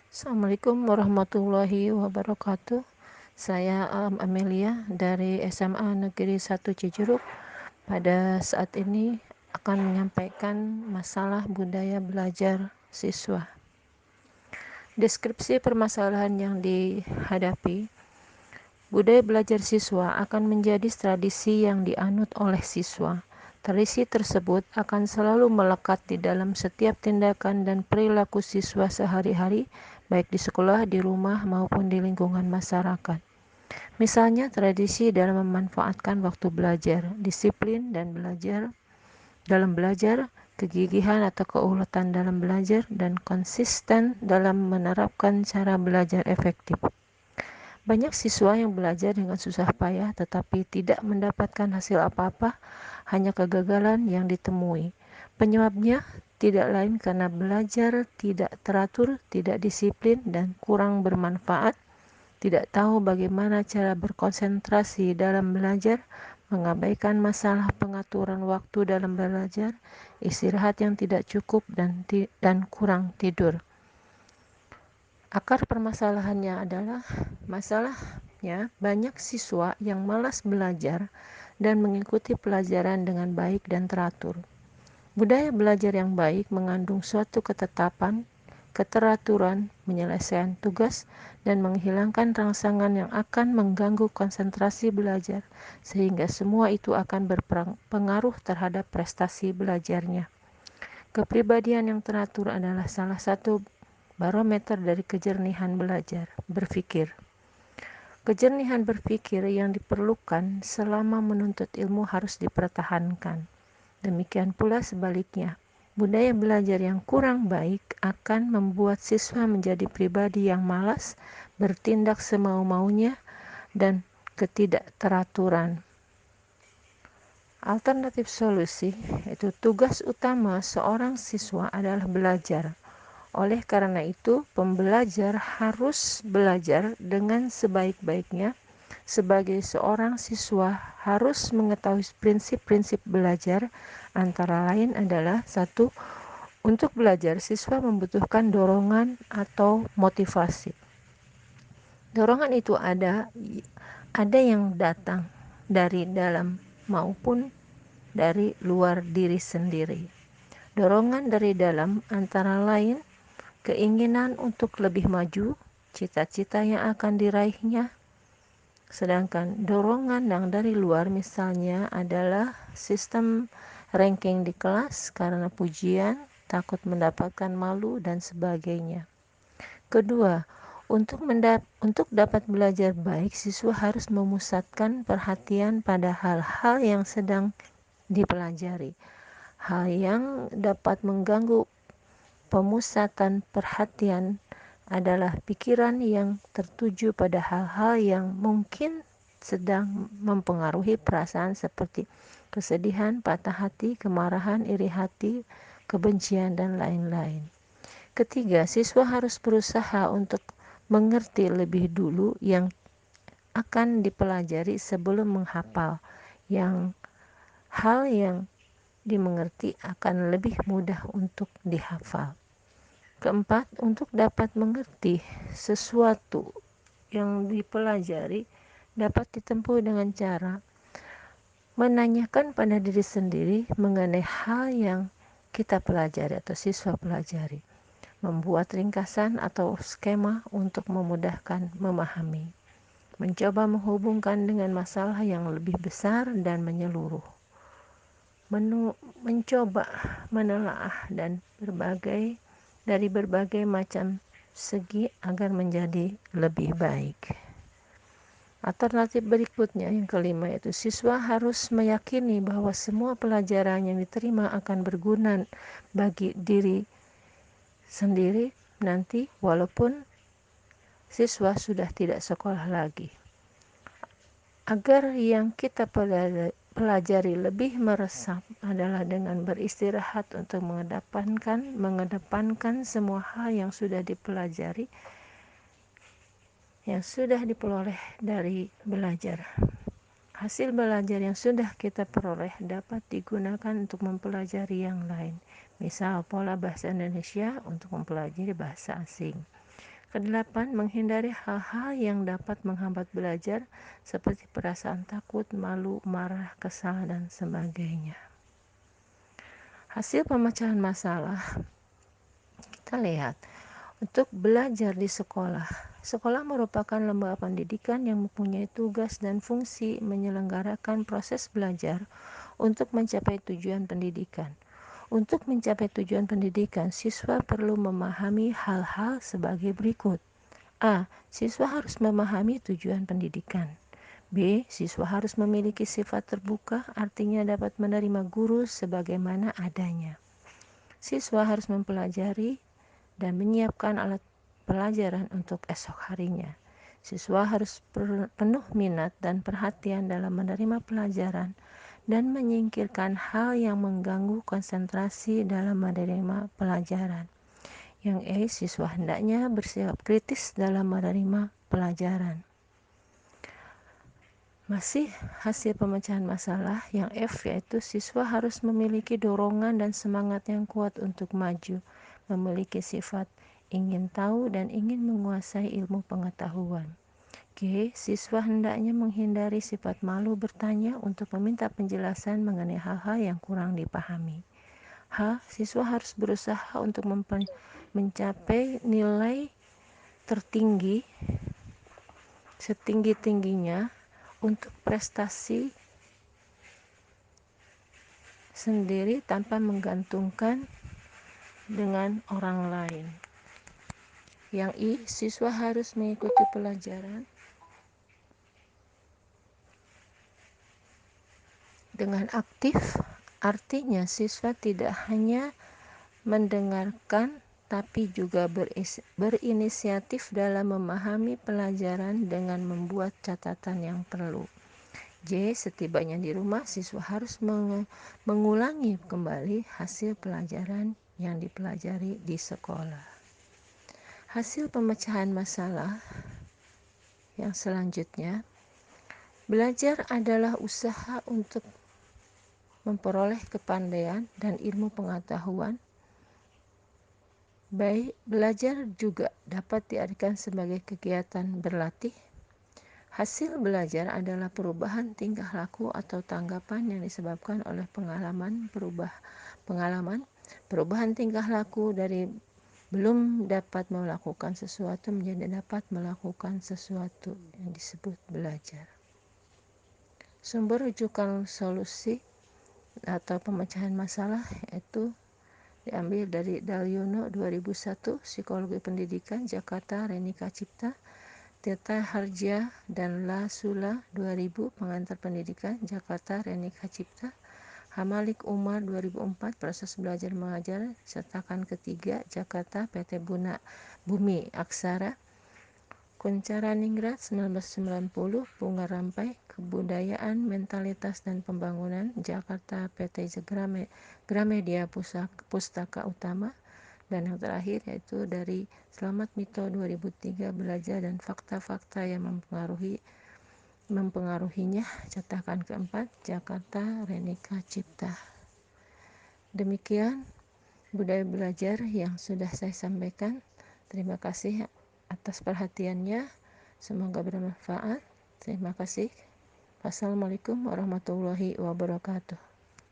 Assalamualaikum warahmatullahi wabarakatuh. Saya Amelia dari SMA Negeri 1 Cijeruk. Pada saat ini akan menyampaikan masalah budaya belajar siswa. Deskripsi permasalahan yang dihadapi, budaya belajar siswa akan menjadi tradisi yang dianut oleh siswa. Tradisi tersebut akan selalu melekat di dalam setiap tindakan dan perilaku siswa sehari-hari, baik di sekolah, di rumah, maupun di lingkungan masyarakat. Misalnya, tradisi dalam memanfaatkan waktu belajar, disiplin dan belajar dalam belajar, kegigihan atau keuletan dalam belajar, dan konsisten dalam menerapkan cara belajar efektif. Banyak siswa yang belajar dengan susah payah tetapi tidak mendapatkan hasil apa-apa, hanya kegagalan yang ditemui. Penyebabnya tidak lain karena belajar tidak teratur, tidak disiplin, dan kurang bermanfaat, tidak tahu bagaimana cara berkonsentrasi dalam belajar, mengabaikan masalah pengaturan waktu dalam belajar, istirahat yang tidak cukup, dan kurang tidur. Akar permasalahannya adalah masalahnya banyak siswa yang malas belajar dan mengikuti pelajaran dengan baik dan teratur. Budaya belajar yang baik mengandung suatu ketetapan, keteraturan, menyelesaikan tugas, dan menghilangkan rangsangan yang akan mengganggu konsentrasi belajar, sehingga semua itu akan berpengaruh terhadap prestasi belajarnya. Kepribadian yang teratur adalah salah satu barometer dari kejernihan belajar, berpikir. Kejernihan berpikir yang diperlukan selama menuntut ilmu harus dipertahankan. Demikian pula sebaliknya, budaya belajar yang kurang baik akan membuat siswa menjadi pribadi yang malas, bertindak semau-maunya, dan ketidakteraturan. Alternatif solusi, yaitu tugas utama seorang siswa adalah belajar. Oleh karena itu, pembelajar harus belajar dengan sebaik-baiknya. Sebagai seorang siswa harus mengetahui prinsip-prinsip belajar, antara lain adalah: 1. Untuk belajar, siswa membutuhkan dorongan atau motivasi. Dorongan itu ada yang datang dari dalam maupun dari luar diri sendiri. Dorongan dari dalam antara lain keinginan untuk lebih maju, cita-cita yang akan diraihnya. Sedangkan dorongan yang dari luar misalnya adalah sistem ranking di kelas karena pujian, takut mendapatkan malu, dan sebagainya. Kedua, untuk dapat belajar baik, siswa harus memusatkan perhatian pada hal-hal yang sedang dipelajari. Hal yang dapat mengganggu pemusatan perhatian adalah pikiran yang tertuju pada hal-hal yang mungkin sedang mempengaruhi perasaan seperti kesedihan, patah hati, kemarahan, iri hati, kebencian, dan lain-lain. Ketiga, siswa harus berusaha untuk mengerti lebih dulu yang akan dipelajari sebelum menghafal. Hal yang dimengerti akan lebih mudah untuk dihafal. Keempat, untuk dapat mengerti sesuatu yang dipelajari dapat ditempuh dengan cara menanyakan pada diri sendiri mengenai hal yang kita pelajari atau siswa pelajari, membuat ringkasan atau skema untuk memudahkan memahami, mencoba menghubungkan dengan masalah yang lebih besar dan menyeluruh, mencoba menelaah dan dari berbagai macam segi agar menjadi lebih baik. Alternatif berikutnya yang kelima, yaitu siswa harus meyakini bahwa semua pelajaran yang diterima akan berguna bagi diri sendiri nanti walaupun siswa sudah tidak sekolah lagi. Agar yang kita pelajari lebih meresap adalah dengan beristirahat untuk mengedepankan semua hal yang sudah dipelajari, yang sudah diperoleh dari belajar. Hasil belajar yang sudah kita peroleh dapat digunakan untuk mempelajari yang lain. Misal, pola bahasa Indonesia untuk mempelajari bahasa asing. Kedelapan, menghindari hal-hal yang dapat menghambat belajar seperti perasaan takut, malu, marah, kesal, dan sebagainya. Hasil pemecahan masalah, kita lihat. Untuk belajar di sekolah, sekolah merupakan lembaga pendidikan yang mempunyai tugas dan fungsi menyelenggarakan proses belajar untuk mencapai tujuan pendidikan. Untuk mencapai tujuan pendidikan, siswa perlu memahami hal-hal sebagai berikut. A. Siswa harus memahami tujuan pendidikan. B. Siswa harus memiliki sifat terbuka, artinya dapat menerima guru sebagaimana adanya. Siswa harus mempelajari dan menyiapkan alat pelajaran untuk esok harinya. Siswa harus penuh minat dan perhatian dalam menerima pelajaran dan menyingkirkan hal yang mengganggu konsentrasi dalam menerima pelajaran. Yang E, siswa hendaknya bersikap kritis dalam menerima pelajaran. Masih hasil pemecahan masalah yang F, yaitu siswa harus memiliki dorongan dan semangat yang kuat untuk maju, memiliki sifat ingin tahu dan ingin menguasai ilmu pengetahuan. G, siswa hendaknya menghindari sifat malu bertanya untuk meminta penjelasan mengenai hal-hal yang kurang dipahami. H, siswa harus berusaha untuk mencapai nilai tertinggi setinggi-tingginya untuk prestasi sendiri tanpa menggantungkan dengan orang lain. Yang I, siswa harus mengikuti pelajaran dengan aktif, artinya siswa tidak hanya mendengarkan tapi juga berinisiatif dalam memahami pelajaran dengan membuat catatan yang perlu. J, setibanya di rumah, siswa harus mengulangi kembali hasil pelajaran yang dipelajari di sekolah. Hasil pemecahan masalah yang selanjutnya, belajar adalah usaha untuk memperoleh kepandaian dan ilmu pengetahuan. Baik, belajar juga dapat diartikan sebagai kegiatan berlatih. Hasil belajar adalah perubahan tingkah laku atau tanggapan yang disebabkan oleh perubahan tingkah laku dari belum dapat melakukan sesuatu menjadi dapat melakukan sesuatu yang disebut belajar. Sumber rujukan solusi atau pemecahan masalah yaitu diambil dari Dalyono 2001, Psikologi Pendidikan, Jakarta, Renika Cipta, Tirta Harja dan La Sula 2000, Pengantar Pendidikan, Jakarta, Renika Cipta, Hamalik Umar 2004, Proses Belajar Mengajar, Cetakan Ketiga, Jakarta, PT Bumi Aksara, Kuncaraningrat 1990, Bunga Rampai, Kebudayaan, Mentalitas dan Pembangunan, Jakarta, PT Gramedia Pustaka Utama, dan yang terakhir yaitu dari Slamet Mito 2003, Belajar dan Fakta-Fakta yang mempengaruhinya, cetakan keempat, Jakarta, Renika Cipta. Demikian budaya belajar yang sudah saya sampaikan. Terima kasih atas perhatiannya. Semoga bermanfaat. Terima kasih. Wassalamualaikum warahmatullahi wabarakatuh.